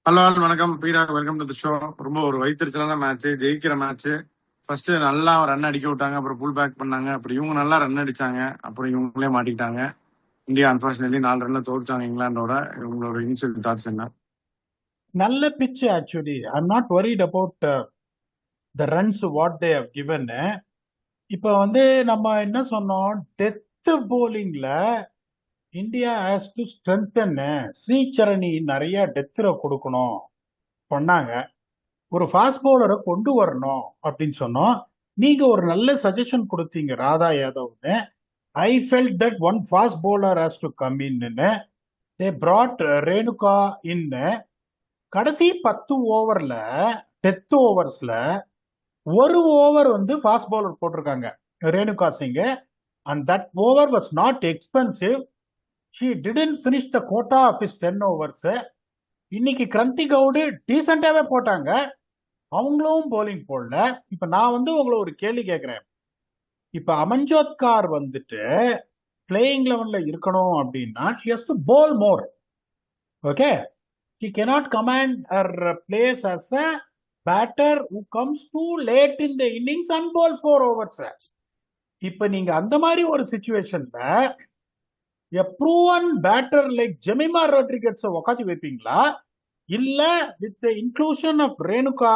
Hello வணக்கம் பீடா, welcome to the show. ரொம்ப ஒரு வயிற்றுச்சலான மேட்ச், ஜெயிக்கிற மேட்ச். ஃபர்ஸ்ட் நல்லா ரன் அடிக்க விட்டாங்க, அப்புறம் புல் பேக் பண்ணாங்க, அப்புறம் இவங்க நல்லா ரன் அடிச்சாங்க, அப்புறம் இவங்களே மாட்டிக்கிட்டாங்க. இந்தியா அன்பார்ச்சுனேட்லி 4 ரன்ல தோற்றாங்க இங்கிலாண்டோட. உங்களோட இனிஷியல் தாட்ஸ் என்ன? நல்ல pitch actually. I'm not worried about the runs what they have given. இப்போ வந்து நம்ம என்ன சொன்னோம், டெத் போலிங்ல India has to strengthen. Shree Charani நிறைய டெத்ல கொடுக்கணும் பண்ணாங்க. ஒரு ஃபாஸ்ட் பவுலரை கொண்டு வரணும் அப்படின்னு சொன்னோம். நீங்க ஒரு நல்ல சஜஷன் கொடுத்தீங்க ராதா யாதவ்னு. I felt that one fast bowler has to come இன்னு. தே brought ரேணுகா இன். கடைசி 10 ஓவர்ல, டெத் ஓவர்ஸ்ல ஒரு ஓவர் வந்து ஃபாஸ்ட் பவுலர் போட்டிருக்காங்க Renuka Singh. And that over was not expensive. She didn't finish the quota of is 10 overs. இன்னைக்கு கிரந்தி கவுடு டீசெண்டாவே போட்டாங்க, அவங்களும் போலிங் போடல. இப்ப நான் வந்து உங்களை ஒரு கேள்வி கேட்கிறேன். இப்ப அமன்ஜோத் கார் வந்துட்டு பிளேயிங் லெவன்ல இருக்கணும் அப்படின்னா she has to bowl more. Okay, she cannot command her place as a batter who comes too late in the innings and bowls 4 overs. இப்ப நீங்க அந்த மாதிரி ஒரு சிச்சுவேஷன்ல a proven batter like Jemimah Rodrigues உக்காத்தி வைப்பீங்களா, இல்ல with the inclusion of Renuka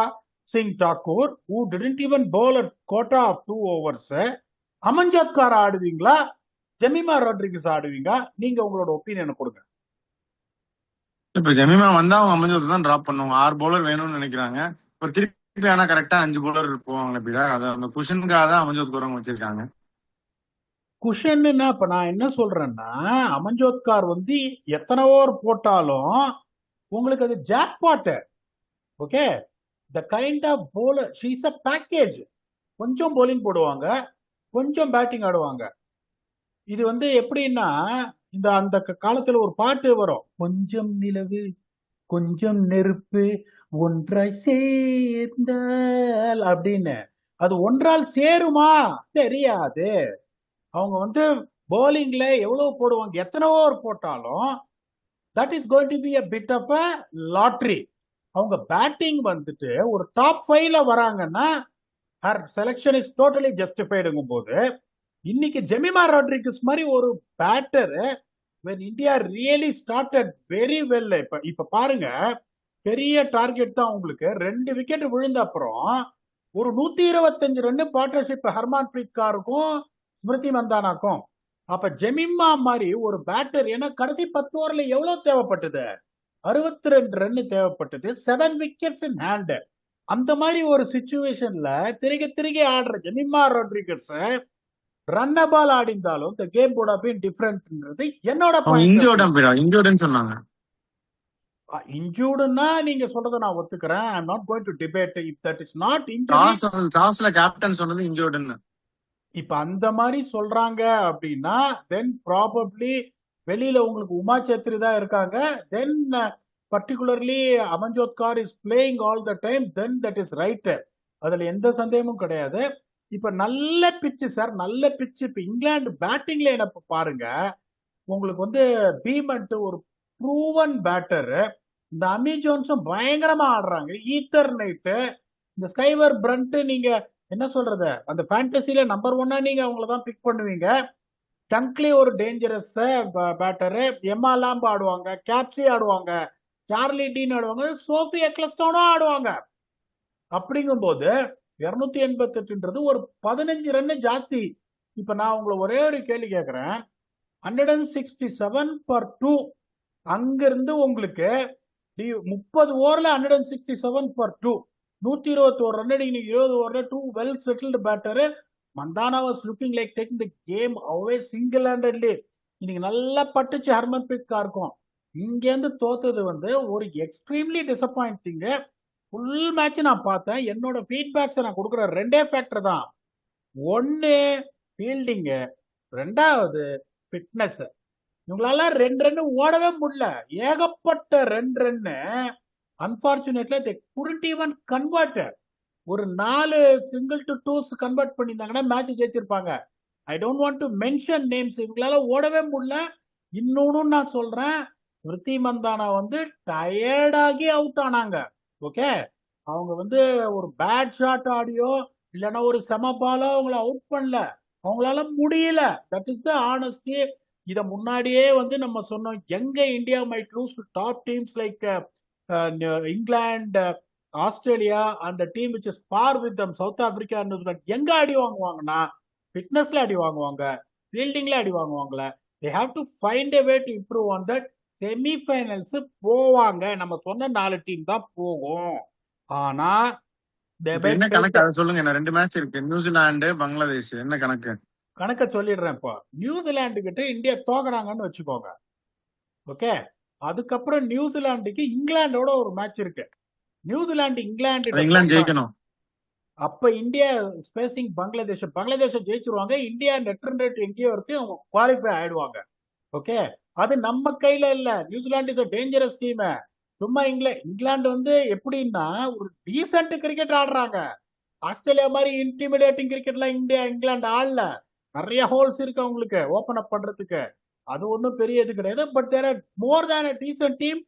Singh Thakur who didn't even bowl a quota of 2 overs, Amanjot Kaur ஆடுவீங்களா, ஜெமிமா ரோட்ரிகஸ் ஆடுவீங்க? நீங்க உங்களோட ஒப்பீனியன் கொடுங்க. இப்ப ஜெமிமா வந்தா அவங்க அமைஞ்சது தான் டிராப் பண்ணுவாங்க. 6 பவுலர் வேணும்னு நினைக்கிறாங்க. இப்ப திருப்பி ஆனா கரெக்டா 5 பவுலர் போவாங்க பீடா. அது அந்த குஷனுக்காக தான் அமைஞ்சது குரவங்க வச்சிருக்காங்க. குஷன்னா இப்ப நான் என்ன சொல்றேன்னா, அமன்ஜோத் கார் வந்து எத்தனை ஓவர் போட்டாலும் உங்களுக்கு அது jackpot. Okay, the kind of bowler she is a package. கொஞ்சம் போலிங் போடுவாங்க, கொஞ்சம் பேட்டிங் ஆடுவாங்க. இது வந்து எப்படின்னா, இந்த அந்த காலத்துல ஒரு பாட்டு வரும், கொஞ்சம் நிலவு கொஞ்சம் நெருப்பு ஒன்றாய் சேர்ந்தால் அப்படின்னு. அது ஒன்றால் சேருமா தெரியாது. அவங்க வந்து போலிங்ல எவ்வளவு போடுவாங்க, எத்தனை ஓவர் போட்டாலும் that is going to be a bit of a lottery. அவங்க பேட்டிங் வந்துட்டு ஒரு டாப் 5ல வராங்கன்னா ஹர் செலக்ஷன் இஸ் டோட்டலி ஜஸ்டிஃபைடுங்கும் போது, இன்னைக்கு ஜெமிமா ரோட்ரிகஸ் மாதிரி ஒரு batter when India really started very well. இப்ப பாருங்க, பெரிய டார்கெட் தான் உங்களுக்கு. 2 விக்கெட் விழுந்த அப்புறம் ஒரு 125 ரன் பார்ட்னர்ஷிப் ஹர்மான் பிரீத் காருக்கும் ஸ்மிருதி மந்தானாக்கும். அப்ப ஜெமிமா மாதிரி ஒரு பேட்டர், ஏன்னா கடைசி 10 ஓவர்ல எவ்வளவு தேவைப்பட்டது, 62 ரன் தேவைப்பட்டது, 7 விக்கெட்ஸ் இன் ஹேண்ட். அந்த மாதிரி ஒரு சிச்சுவேஷன்ல திருகி ஆடுற ஜெமிமா ரோட்ரிகஸ் ரன் பால் ஆடிந்தாலும் the game would have been differentன்றது என்னோட அவங்க பாயிண்ட் ஆஃப் இன்ஜோர்டா வியூ. பீடா, இன்ஜோர்டுன்னு சொன்னாங்க. இன்ஜூர்டுன்னா நீங்க சொல்றதை நான் ஒத்துக்கிறேன். I am not going to debate if that is not injury. டாஸ்ல கேப்டன் சொன்னது இன்ஜோர்டுன்னு. இப்ப அந்த மாதிரி சொல்றாங்க அப்படின்னா தென் ப்ராபப்ளி வெளியில உங்களுக்கு உமா சேத்ரி தான் இருக்காங்க. Then particularly Amanjot Kaur is playing all the time, then that is right. அதுல எந்த சந்தேகமும் கிடையாது. இப்ப நல்ல பிச்சு சார், நல்ல பிச்சு. இப்ப இங்கிலாந்து பேட்டிங்ல என்ன பாருங்க, உங்களுக்கு வந்து பீமண்ட் ஒரு ப்ரூவன் பேட்டர். இந்த அமி ஜோன்ஸும் பயங்கரமா ஆடுறாங்க. ஈத்தர் நைட்டு, இந்த ஸ்கைவர் பிரண்ட், நீங்க என்ன சொல்றது, அந்த ஃபேண்டசில நம்பர் 1 நீங்க அவங்கள தான் பிக் பண்ணுவீங்க. டங்க்லி ஒரு டேஞ்சரஸ் பேட்டரு. எம்மா லாம்பு ஆடுவாங்க, கேப்சி ஆடுவாங்க, சார்லி டீன் ஆடுவாங்க, சோஃபி எக்லஸ்டோனும் ஆடுவாங்க. அப்படிங்கும் போது 288ன்றது ஒரு 15 ரன் ஜாஸ்தி. இப்ப நான் உங்களை ஒரே ஒரு கேள்வி கேட்கிறேன், 167 for 2, அங்கிருந்து உங்களுக்கு 30 ஓவர்ல 167 for 2, 121 ரன் அடிங்க. 20 ஓவர்ல 2 well settled batter. Mandhana was looking like taking the game away single handedly. இன்னைக்கு நல்லா பட்டுச்சு ஹர்மன் பிரீத் காருக்கும். இங்க இருந்து தோத்தது வந்து ஒரு எக்ஸ்ட்ரீம்லி டிசப்பாயிண்டிங். ஃபுல் மேட்ச் நான் பார்த்தேன். என்னோட ஃபீட்பேக்ஸ் நான் கொடுக்குற 2 ஃபேக்டர் தான். 1 ஃபீல்டிங்கு, 2வது ஃபிட்னஸ். இவங்களால 2 ரன் ஓடவே முடியல. ஏகப்பட்ட 2 ரன்னு. Unfortunately they couldn't even convert. ஒரு 4 சிங்கிள் டு 2s கன்வெர்ட் பண்ணியிருந்தாங்கன்னா மேட்ச் ஜெயிச்சிருப்பாங்க. I don't want to mention names. இவங்களால ஓடவே முடியல. இன்னொன்னு நான் சொல்றேன், ஸ்மிருதி மந்தானா வந்து டயர்டாகி அவுட் ஆனாங்க. ஓகே, அவங்க வந்து ஒரு பேட் ஷாட் ஆடியோ இல்லைன்னா ஒரு செம பாலோ அவங்கள அவுட் பண்ணல, அவங்களால முடியல. That is the honesty. இத முன்னாடியே வந்து நம்ம சொன்னோம், எங்க India might loose to top teams like England, Australia, அந்த team which is par with them, south Africa, New Zealand எங்க அடி வாங்குவாங்கன்னா ஃபிட்னஸ்ல அடி வாங்குவாங்க, ஃபீல்டிங்ல அடி வாங்குவாங்களே. They have to find a way to improve on that. Semi-finals போவாங்க, நம்ம சொன்ன 4 டீம் தான் போகும். ஆனா they இப்ப might என்ன take கணக்கு the அதை சொல்லுங்க. என்ன 2 மேட்ச் இருக்கு, நியூசிலாந்து பங்களாதேஷ், என்ன கணக்கு? கணக்க சொல்லிடுறேன். இப்போ நியூசிலாந்து கிட்ட இந்தியா தோக்குறாங்கன்னு வச்சுக்கோங்க. ஓகே, அதுக்கப்புறம் நியூசிலாந்துக்கு இங்கிலாந்தோட ஒரு மேட்ச் இருக்கு. நியூசிலாந்து இங்கிலாந்து அது கிட்ட இங்கிலாந்து தோத்தா ஜெயிக்கணும். அப்ப இந்தியா ஃபேசிங் பங்களாதேஷ். பங்களாதேஷ ஜெயிச்சிருவாங்க, இந்தியா நெட் ரன் ரேட் எங்கேயோ இருக்கு, அவங்க குவாலிஃபை ஆயிடுவாங்க. ஓகே, அது நம்ம கையில இல்ல. New Zealand is dangerous team. சும்மா இங்கிலாந்து வந்து எப்படின்னா ஒரு டீசென்ட் கிரிக்கெட் ஆடுறாங்க. ஆஸ்திரேலியா மாதிரி இன்டிமிடேட்டிங் கிரிக்கெட்லாம் இங்கிலாந்து ஆடல. நிறைய ஹோல்ஸ் இருக்கு அவங்களுக்கு ஓபன் அப் பண்றதுக்கு. அது ஒன்றும் பெரிய இது கிடையாது. But there are more than a decent team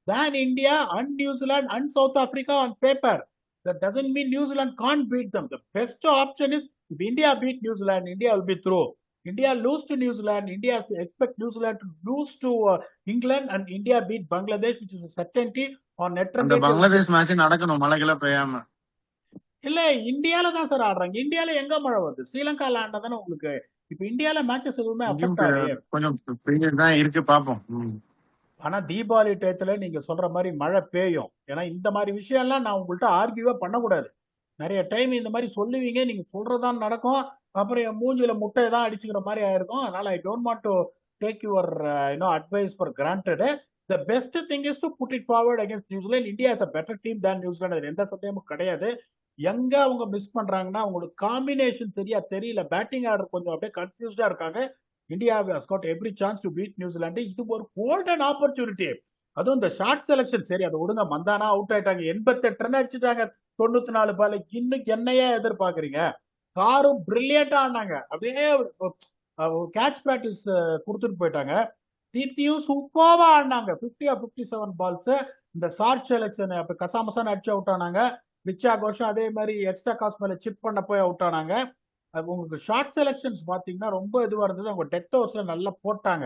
than India and New Zealand and South Africa on paper. That doesn't mean New Zealand can't beat them. The best option is if India beat New Zealand, India will be through. India lose to New Zealand, India expect New Zealand to lose to England, and India beat Bangladesh, which is a certainty on net run அந்த rate. Bangladesh match நடக்கணும், மழைகளை பெய்யாம. இல்ல, இந்தியால தான் sir ஆடுறாங்க. இந்தியால எங்க மழை வருது? ஸ்ரீலங்கால ஆண்டா தானே உங்களுக்கு. இப்ப இந்தியால மேட்சஸ் எதுவுமே இங்கேயும் அஃபெக்ட் ஆகலையே. கொஞ்சம் பெய்ய தான் இருக்கு, பாப்போம். ஆனா தீபாவளி டயத்துல நீங்க சொல்ற மாதிரி மழை பெய்யும். ஏன்னா இந்த மாதிரி விஷயம்லாம் நான் உங்கள்கிட்ட ஆர்கியூவே பண்ணக்கூடாது. நிறைய டைம் இந்த மாதிரி சொல்லுவீங்க, நீங்க சொல்றதான் நடக்கும். அப்புறம் என் மூஞ்சில முட்டையை தான் அடிச்சுக்கிற மாதிரி ஆயிருக்கும். அதனால I don't want to take your advice for granted. The best thing is to put it forward against New Zealand. India is a better team than New Zealand, அதுல எந்த சந்தேகமும் கிடையாது. எங்க அவங்க மிஸ் பண்றாங்கன்னா அவங்களுக்கு காம்பினேஷன் சரியா தெரியல. பேட்டிங் ஆர்டர் கொஞ்சம் அப்படியே கன்ஃபியூஸ்டா இருக்காங்க. India has got every chance to beat New Zealand. இது ஒரு கோல்டன் ஆப்பர்ச்சுனிட்டி. அதுவும் இந்த ஷார்ட் செலக்ஷன். சரி, அதை விடுங்க, மந்தானா அவுட் ஆயிட்டாங்க, 88 ரன் அடிச்சுட்டாங்க 94 பால். இன்னும் என்னையா எதிர்பார்க்கறீங்க? காரும் பிரில்லியண்டா ஆனாங்க. அப்படியே கேட்ச் பிராக்டிஸ் கொடுத்துட்டு போயிட்டாங்க. தீப்தியும் சூப்பர்வா ஆடினாங்க. 50 ஆர் 57 பால்ஸ். இந்த ஷார்ட் செலக்ஷன் அப்ப கசாமசான்னு அடிச்சு அவுட் ஆனாங்க. ரிச்சா கோஷம் அதே மாதிரி எக்ஸ்ட்ரா காஸ் மேல சிப் பண்ண போய் அவுட் ஆனாங்க. உங்களுக்கு ஷார்ட் செலக்ஷன்ஸ் பாத்தீங்கன்னா ரொம்ப இதுவா இருந்தது. அவங்க டெத் ஓவர்ஸ்ல நல்லா போட்டாங்க.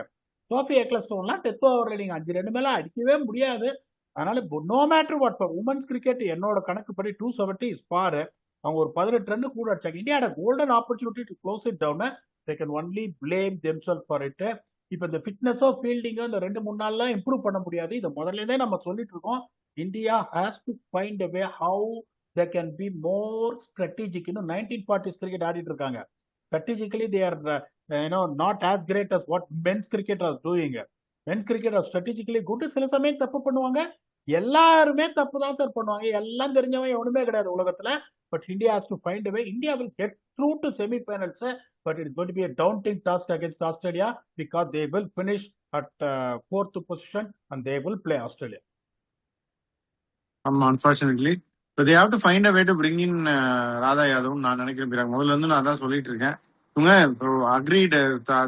சோஃபி எக்லஸ்டோன்லாம் டெத் ஓவர்ல நீங்க 5 ரன் மேல அடிக்கவே முடியாது. அதனால no matter what, for women's cricket என்னோட கணக்குப்படி 270 இஸ் பாரு. அவங்க ஒரு 18 ரன் கூட அடிச்சாங்க. இந்தியாவோட golden opportunity to close it down. They can only blame themselves for it. இப்ப இந்த ஃபிட்னஸோ ஃபீல்டிங்கோ இந்த 2-3 நாள்லாம் இம்ப்ரூவ் பண்ண முடியாது. இதை முதல்ல இருந்தே நம்ம சொல்லிட்டு இருக்கோம். India has to find a way how they can be more strategic. இன்னும் 1940s கிரிக்கெட் ஆடிட்டு இருக்காங்க. Strategically they are not as great as what men's cricket are doing. Men's cricket are strategically good. சில சமயம் தப்பு பண்ணுவாங்க. எல்லாருமே தப்பு தான் சார் பண்ணுவாங்க. எல்லாம் தெரிஞ்சவன் எவனுமே கிடையாது உலகத்துல. But India has to find a way. India will get through to semifinals. But it's going to be a daunting task against Australia because they will finish at fourth position and they will play Australia. ஆமா, unfortunately இப்போ தே have to find a way to bring in Radha Yadav. நான் நினைக்கிறேன் பிராக், முதல்ல இருந்து நான் தான் சொல்லிட்டு இருக்கேன். இவங்க அக்ரீடு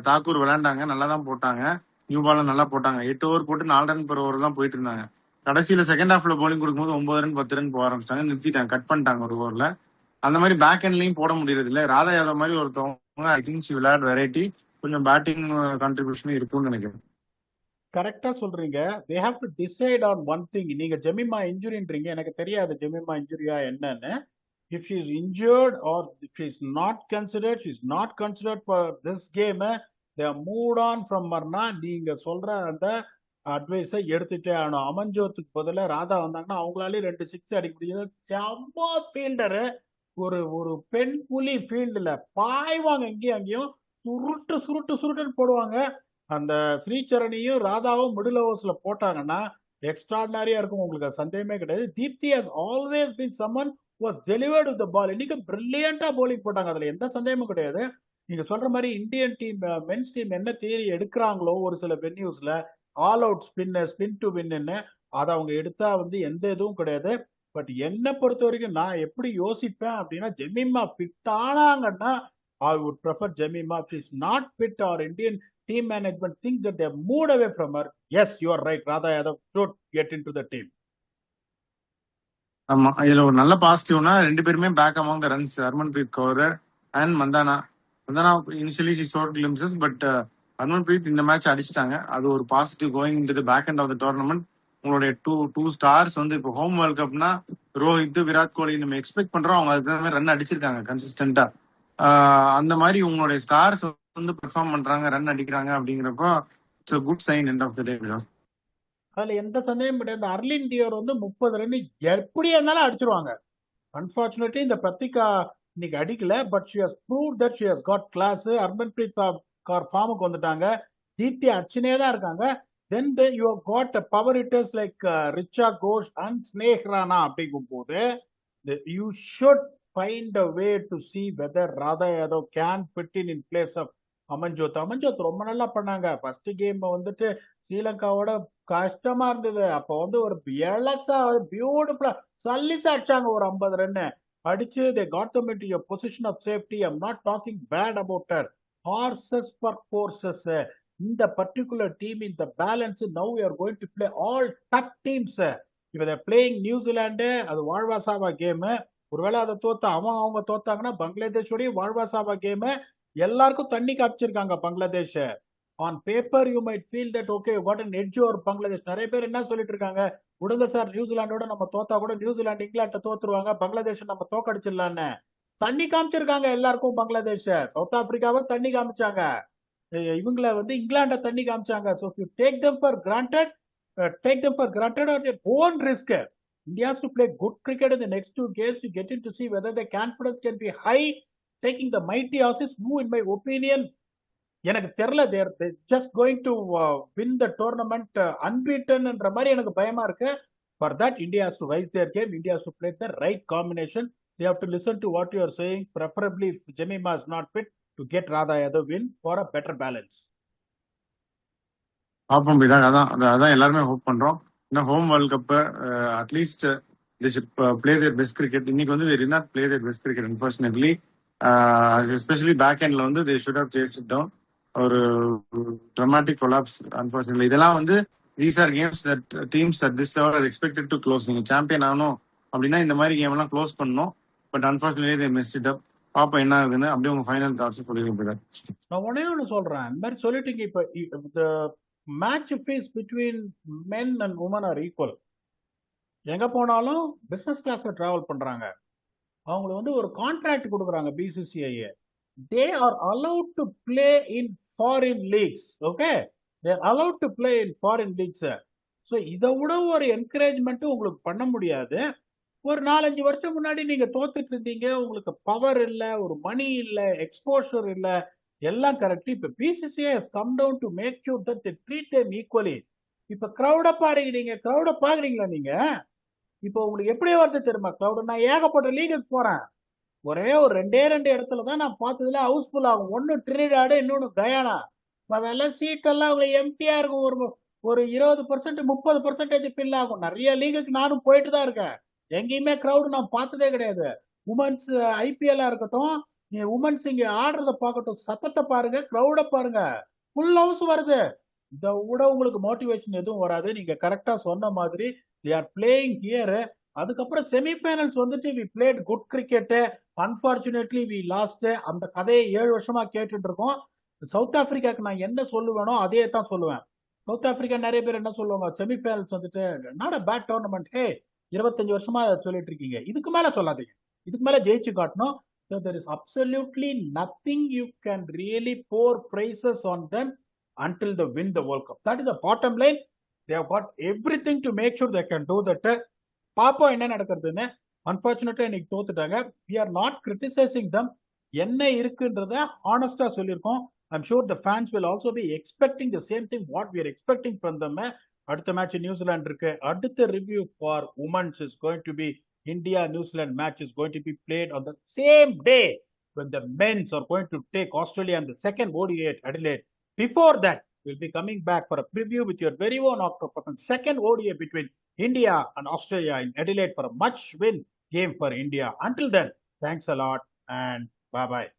தாக்கூர் விளையாண்டாங்க, நல்லா தான் போட்டாங்க. நியூ பாலும் நல்லா போட்டாங்க. 8 ஓவர் போட்டு 4 ரன் per ஓவர் தான் போயிட்டு இருந்தாங்க. கடைசியில செகண்ட் ஹாஃப்ல போலிங் கொடுக்கும்போது 9 ரன் 10 ரன் போக ஆரம்பிச்சிட்டாங்க, நிறுத்திட்டாங்க, கட் பண்ணிட்டாங்க ஒரு ஓவர்ல. அந்த மாதிரி பேக் எண்ட்லயும் போட முடியறது இல்ல. ராதா யாதவ் மாதிரி ஒருத்தவங்க ஐ திங்க் ஷி விளையாட் வெரைட்டி, கொஞ்சம் பேட்டிங் கான்ட்ரிபியூஷன் இருக்கும்னு நினைக்கிறேன். கரெக்டா சொல்றீங்க. They have to decide on one thing. நீங்க ஜெமிமா இன்ஜுரின்றீங்க, எனக்கு தெரியாது ஜெமிமா இன்ஜுரியா என்னன்னு. If she is injured or if she is not considered, she is not considered for this game, they move on from மர்னா. நீங்க சொல்ற அந்த அட்வைஸை எடுத்துட்டே ஆகணும். அமன்ஜோத்துக்கு பதிலாக ராதா வந்தாங்கன்னா அவங்களாலே 2 6 அடிக்க முடியாது. செம்ம ஃபீல்டரு. ஒரு ஒரு பெண் புலி ஃபீல்டுல பாய்வாங்க, இங்கேயும் அங்கேயும் சுருட்டு சுருட்டு சுருட்டுன்னு போடுவாங்க. அந்த ஸ்ரீசரணியும் ராதாவும் மிடில் ஓவர்ஸ்ல போட்டாங்கன்னா எக்ஸ்ட்ராடினரியா இருக்கும், உங்களுக்கு அது சந்தேகமே கிடையாது. Deepti has always been someone was delivered with the ball. இன்னைக்கு பிரில்லியண்டா bowling போட்டாங்க, அதுல எந்த சந்தேகமும் கிடையாது. நீங்க சொல்ற மாதிரி இந்தியன் டீம் மென்ஸ் டீம் என்ன தேரி எடுக்கிறாங்களோ ஒரு சில வென்யூஸ்ல ஆல் அவுட் ஸ்பின் டு வின்னு, அதை அவங்க எடுத்தா வந்து எந்த இதுவும் கிடையாது. பட் என்னை பொறுத்த வரைக்கும் நான் எப்படி யோசிப்பேன் அப்படின்னா, ஜெமிமா ஃபிட் ஆனாங்கன்னா I would prefer Jemima. If she's not fit, or Indian team management think that they have moved away from her. Yes, you are right. Radha Yadav should get into the team. ஆமா, இதுல ஒரு நல்ல பாசிட்டிவ்னா 2 பேருமே back among the runs. Harmanpreet Kaur and Mandhana initially she showed glimpses, but Harmanpreet இந்த match அடிச்சிட்டாங்க. அது ஒரு positive going to the back end of the tournament. உங்களுடைய டூ ஸ்டார்ஸ் வந்து இப்போ ஹோம் வேர்ல்ட் கப்னா ரோஹித், விராட் கோலி நம்ம எக்ஸ்பெக்ட் பண்றோம். அவங்க அதுக்கு தகுந்த மாதிரி ரன் அடிச்சிருக்காங்க கன்சிஸ்டன்டா. அந்த மாதிரி உங்களுடைய ஸ்டார்ஸ் வந்து பெர்ஃபார்ம் பண்றாங்க, ரன் அடிக்கிறாங்க அப்படிங்கிறப்போ it's a good sign end of the day. அதுல எந்த சந்தேகம் கிடையாது. அர்லின் டியோர் வந்து 30 ரன் எப்படி இருந்தாலும் அடிச்சிருவாங்க. அன்பார்ச்சுனேட்லி இந்த பிரத்திகா இன்னைக்கு அடிக்கல, but she has proved that she has got class. Harmanpreet Kaur ஃபார்முக்கு வந்துட்டாங்க, தீப்தி அடிச்சுனே தான் இருக்காங்க. Then you have got power hitters like Richa Ghosh and Sneh Rana. அப்படிங்கும் போது you should find a way to see whether Radha Yadav can fit in place of Amanjot ரொம்ப நல்லா பண்ணாங்க. ஃபர்ஸ்ட் கேம் வந்துட்டு ஸ்ரீலங்காவோட கஷ்டமா இருந்தது. அப்போ வந்து ஒரு எலக்ஸா பியூட்டிஃபுல்லா சல்லிசா அடிச்சாங்க ஒரு 50 ரன்னு அடிச்சு they got them into your position of safety. I am not talking bad about her. Horses for courses. இந்த பர்டிகுலர் டீம் இந்த balance now we are going to play all tough teams. இப்போ they playing New Zealand, அது வாழ்வாசாவா game. ஒருவேளை அதை அவங்க தோத்தாங்கன்னா பங்களாதேஷோடய வாழ்வாசாவா game. எல்லாருக்கும் தண்ணி காமிச்சிருக்காங்க Bangladesh. On paper you might feel that okay what an edge over Bangladesh. நிறைய பேர் என்ன சொல்லிட்டு இருக்காங்க, விடுங்க சார் நியூசிலாண்டோட நம்ம தோத்தா கூட நியூசிலாந்து இங்கிலாண்டை தோத்துருவாங்க, பங்களாதேஷ் நம்ம தோக்கடிச்சிடலான்னு. தண்ணி காமிச்சிருக்காங்க எல்லாருக்கும் பங்களாதேஷ். சவுத் ஆப்பிரிக்காவை தண்ணி காமிச்சாங்க, இவங்கள வந்து இங்கிலாண்டை தண்ணி காமிச்சாங்க. So you take them for granted at your own risk. India has to play good cricket in the next 2 games to get in to see whether the confidence can be high taking the mighty Aussies, who in my opinion எனக்கு தெரியல, they're just going to win the tournament unbeaten என்ற மாதிரி எனக்கு பயமா இருக்கு. For that India has to raise their game, India has to play the right combination. They have to listen to what you are saying, preferably if Jemima is not fit, to get Radha Yadav win for a better balance. பார்ப்போம் பீடா, அதான் எல்லாருமே hope பண்றோம். இன்னும் home world cup at least they should play their best cricket. இன்னைக்கு வந்து they did not play their best cricket unfortunately. Especially back endல வந்து they should have chased it down. ஒரு dramatic collapse unfortunately. இதெல்லாம் வந்து these are games that teams at this level are expected to close. நீங்க champion ஆகணும் அப்படின்னா இந்த மாதிரி game எல்லாம் க்ளோஸ் பண்ணணும். But unfortunately they messed it up. பாப்போம் என்ன ஆகுதுன்னு. அப்படியே உங்க ஃபைனல் தாட்ஸ் சொல்லிருக்கீங்க. நான் ஒன்னே ஒன்று சொல்றேன், இந்த மாதிரி சொல்லிட்டீங்க. இப்போ the match fees between men and women are equal. எங்க போனாலும் பிசினஸ் கிளாஸ்ல டிராவல் பண்றாங்க, அவங்களுக்கு வந்து ஒரு கான்ட்ராக்ட் கொடுக்குறாங்க BCCI. they are allowed to play in foreign leagues. Okay, they are allowed to play in foreign leagues. So இதை விட ஒரு என்கரேஜ்மெண்ட் உங்களுக்கு பண்ண முடியாது. ஒரு 4-5 வருஷம் முன்னாடி நீங்க தோத்துட்டு இருந்தீங்க, உங்களுக்கு பவர் இல்ல, ஒரு மணி இல்ல, எக்ஸ்போஷர் இல்ல, எல்லாம் கரெக்ட். இப்ப BCCI has come down to make sure that they treat them equally. இப்ப கிரௌட பாக்குறீங்களா நீங்க? இப்போ உங்களுக்கு எப்படி வருது தெரியுமா கிரௌட்? நான் ஏகப்பட்ட லீகுக்கு போறேன், ஒரே ஒரு 2 இடத்துல தான் நான் பார்த்ததுல ஹவுஸ்ஃபுல் ஆகும். ஒன்னு ட்ரினிடாடு, இன்னொன்னு கயானா. அதெல்லாம் சீட்டெல்லாம் உங்களுக்கு எம்டியா இருக்கும். ஒரு 20% 30% ஃபில் ஆகும். நிறைய லீகுக்கு நானும் போயிட்டு தான் இருக்கேன், எங்கேயுமே கிரௌடு நான் பார்த்ததே கிடையாது. உமன்ஸ் ஐபிஎல்லா இருக்கட்டும், நீங்க உமன்ஸ் இங்க ஆடுறத பார்க்கட்டும், சத்தத்தை பாருங்க, கிரௌட பாருங்க, ஃபுல் ஹவுஸ் வருது. இதை விட உங்களுக்கு மோட்டிவேஷன் எதுவும் வராது. நீங்க கரெக்டா சொன்ன மாதிரி they are playing here. அதுக்கப்புறம் செமிஃபைனல்ஸ் வந்துட்டு we played good cricket, unfortunately we lost. அந்த கதையை 7 வருஷமா கேட்டுட்டு இருக்கோம். சவுத் ஆப்பிரிக்காக்கு நான் என்ன சொல்லுவேனோ அதே தான் சொல்லுவேன். சவுத் ஆப்பிரிக்கா நிறைய பேர் என்ன சொல்லுவாங்க, செமிஃபைனல்ஸ் வந்துட்டு நாட் அ பேட் டோர்னமெண்ட். 25 வருஷமா சொல்லிட்டு இருக்கீங்க, இதுக்கு மேல சொல்லாதீங்க, இதுக்கு மேல ஜெயிச்சு காட்டணும். So there is absolutely nothing you can really pour praises on them until they win the World Cup. That is the bottom line. They have got everything to make sure they can do that. பாப்போம் என்ன நடக்கிறதுன்னு. அன்பார்ச்சுனேட்டா இன்னைக்கு தோத்துட்டாங்க. we are not criticizing them. என்ன இருக்குன்றத ஹானஸ்டா சொல்லியிருக்கோம். I'm sure the fans will also be expecting the same thing what we are expecting from them. அடுத்த match New Zealand இருக்கு. அடுத்த review for women's is going to be India New Zealand match is going to be played on the same day when the men's are going to take Australia and the second ODI at Adelaide. Before that, we'll be coming back for a preview with your very own Octopus and second ODI between India and Australia in Adelaide for a much-win game for India. Until then, thanks a lot and bye-bye.